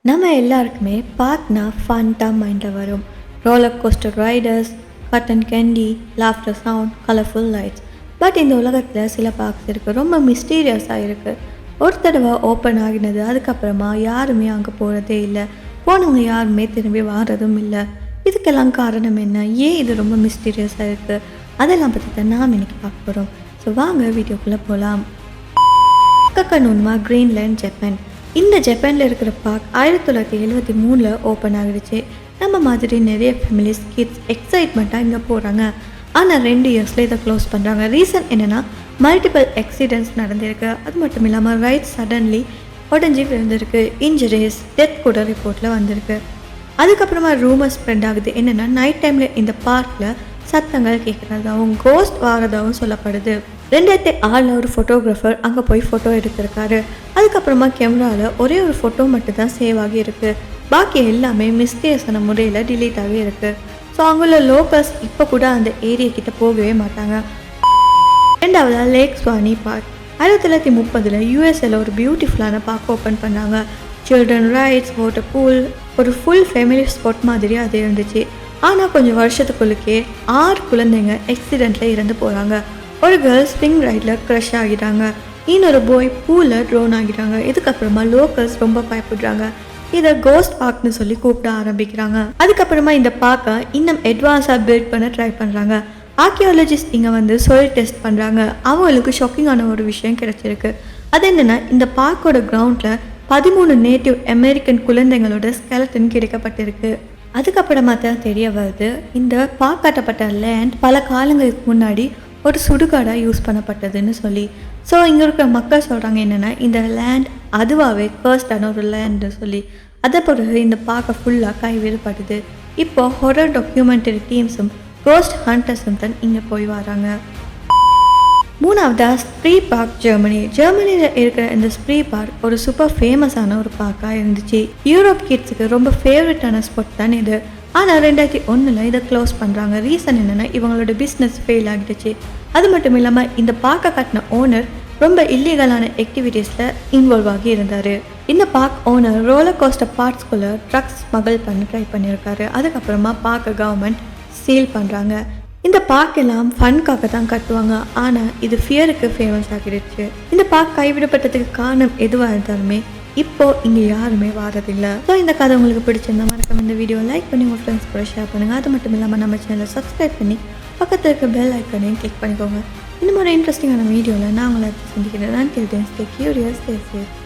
நம்ம எல்லாருக்குமே பார்க்னா ஃபன்ட்டாக மைண்டில் வரும். Roller coaster Riders, cotton candy, laughter sound, colourful lights. But இந்த உலகத்தில் சில பார்க்ஸ் இருக்குது, ரொம்ப மிஸ்டீரியஸாக இருக்குது. ஒரு தடவை ஓப்பன் ஆகினது, அதுக்கப்புறமா யாருமே அங்கே போகிறதே இல்லை. போனவங்க யாருமே திரும்பி வாரதும் இல்லை. இதுக்கெல்லாம் காரணம் என்ன? ஏன் இது ரொம்ப மிஸ்டீரியஸாக இருக்குது? அதெல்லாம் பற்றி தான் நாம் இன்னைக்கு பார்க்க போகிறோம். ஸோ வாங்க வீடியோக்குள்ளே போகலாம். கக்கனூன்மா, கிரீன்லேண்ட், ஜப்பான். இந்த ஜப்பானில் இருக்கிற பார்க் 1973 ஓப்பன் ஆகிடுச்சு. நம்ம மாதிரி நிறைய ஃபேமிலிஸ், கிட்ஸ் எக்ஸைட்மெண்ட்டாக இங்கே போகிறாங்க. ஆனால் 2 இயர்ஸில் இதை க்ளோஸ் பண்ணுறாங்க. ரீசன் என்னென்னா, மல்டிபிள் ஆக்சிடென்ட்ஸ் நடந்திருக்கு. அது மட்டும் இல்லாமல் ரைட் சடன்லி உடஞ்சி விழுந்திருக்கு. இன்ஜுரிஸ், டெத் கூட ரிப்போர்ட்டில் வந்திருக்கு. அதுக்கப்புறமா ரூமர் ஸ்ப்ரெட் ஆகுது. என்னென்னா, நைட் டைமில் இந்த பார்க்கில் சத்தங்கள் கேட்குறதாகவும் கோஸ்ட் வாரதாகவும் சொல்லப்படுது. 2006 ஒரு ஃபோட்டோகிராஃபர் அங்கே போய் ஃபோட்டோ எடுத்திருக்காரு. அதுக்கப்புறமா கேமராவில் ஒரே ஒரு ஃபோட்டோ மட்டும் தான் சேவ் ஆகி இருக்குது. பாக்கி எல்லாமே மிஸ்டேஸான முறையில் டிலீட் ஆகி இருக்குது. ஸோ அங்குள்ள லோக்கல்ஸ் இப்போ கூட அந்த ஏரியா கிட்ட போகவே மாட்டாங்க. ரெண்டாவதாக லேக் ஸ்வானி பார்க். 1930 யூஎஸ்ஏல ஒரு பியூட்டிஃபுல்லான பார்க் ஓப்பன் பண்ணாங்க. சில்ட்ரன் ரைட்ஸ், வாட்டர் பூல், ஒரு ஃபுல் ஃபேமிலி ஸ்பாட் மாதிரி அது இருந்துச்சு. ஆனால் கொஞ்சம் வருஷத்துக்குள்ளுக்கே 6 குழந்தைங்க ஆக்சிடெண்ட்டில் இறந்து போகிறாங்க. ஒரு கேர்ள் ஸ்ப்ரிங் ரைடில் க்ரஷ் ஆகிட்டாங்க. இன்னொரு பாய் பூலில் ட்ரோன் ஆகிட்டாங்க. இதுக்கப்புறமா லோக்கல்ஸ் ரொம்ப பயப்படுறாங்க. இதை கோஸ்ட் பார்க்னு சொல்லி கூப்பிட ஆரம்பிக்கிறாங்க. அதுக்கப்புறமா இந்த பார்க்கை இன்னும் அட்வான்ஸாக பில்ட் பண்ண ட்ரை பண்ணுறாங்க. ஆர்கியாலஜிஸ்ட் இங்கே வந்து சாயில் டெஸ்ட் பண்ணுறாங்க. அவங்களுக்கு ஷாக்கிங்கான ஒரு விஷயம் கிடைச்சிருக்கு. அது என்னென்னா, இந்த பார்க்கோட கிரவுண்டில் 13 நேட்டிவ் அமெரிக்கன் குழந்தைங்களோட ஸ்கெலட்டன் கிடைக்கப்பட்டிருக்கு. அதுக்கப்புறமா தான் தெரிய வருது, இந்த பார்க் கட்டப்பட்ட லேண்ட் பல காலங்களுக்கு முன்னாடி ஒரு சுடுகாடாக யூஸ் பண்ணப்பட்டதுன்னு சொல்லி. ஸோ இங்கே இருக்கிற மக்கள் சொல்கிறாங்க என்னென்னா, இந்த லேண்ட் அதுவாகவே கர்ஸ்டான ஒரு லேண்டு சொல்லி. அதை பிறகு இந்த பார்க்கை ஃபுல்லாக கைவிடப்படுது. இப்போ ஹொரர் டாக்குமெண்டரி டீம்ஸும் கோஸ்ட் ஹண்டர்ஸும் தான் இங்கே போய் வராங்க. மூணாவதாக ஸ்ப்ரீ பார்க், ஜெர்மனி. ஜெர்மனியில் இருக்கிற இந்த ஸ்ப்ரீ பார்க் ஒரு சூப்பர் ஃபேமஸான ஒரு பார்க்காக இருந்துச்சு. யூரோப் கிட்ஸுக்கு ரொம்ப ஃபேவரட்டான ஸ்பாட் தான் இது. ஆனால் 2001 இதை க்ளோஸ் பண்ணுறாங்க. ரீசன் என்னென்னா, இவங்களோட பிஸ்னஸ் ஃபெயில் ஆகிடுச்சு. அது மட்டும் இல்லாமல் இந்த பார்க்கை கட்டின ஓனர் ரொம்ப இல்லீகலான ஆக்டிவிட்டீஸில் இன்வால்வ் ஆகி இருந்தார். இந்த பார்க் ஓனர் ரோலர் கோஸ்டர் பார்ட்ஸ்குள்ளே ட்ரக்ஸ் ஸ்மகிள் பண்ண ட்ரை பண்ணியிருக்காரு. அதுக்கப்புறமா பார்க்கை கவர்மெண்ட் சீல் பண்ணுறாங்க. இந்த பார்க் எல்லாம் ஃபன்காக தான் கட்டுவாங்க. ஆனால் இது ஃபியருக்கு ஃபேமஸ் ஆகிடுச்சு. இந்த பார்க் கைவிடப்பட்டதுக்கு காரணம் எதுவாக இருந்தாலுமே இப்போ இங்கே யாருமே வாரதில்லை. ஸோ இந்த கதை உங்களுக்கு பிடிச்சிருந்தா மறக்காம இந்த வீடியோ லைக் பண்ணி உங்கள் ஃப்ரெண்ட்ஸ் கூட ஷேர் பண்ணுங்கள். அது மட்டும் இல்லாமல் நம்ம சேனலை சப்ஸ்கிரைப் பண்ணி பக்கத்தில் இருக்க பெல் ஐக்கனையும் கிளிக் பண்ணிக்கோங்க. இந்த மாதிரி இன்ட்ரெஸ்டிங்கான வீடியோவில் நான் உங்களை சந்திக்கிறேன். நான் ஸ்டே கியூரியஸ், ஸ்டே சேஃப்.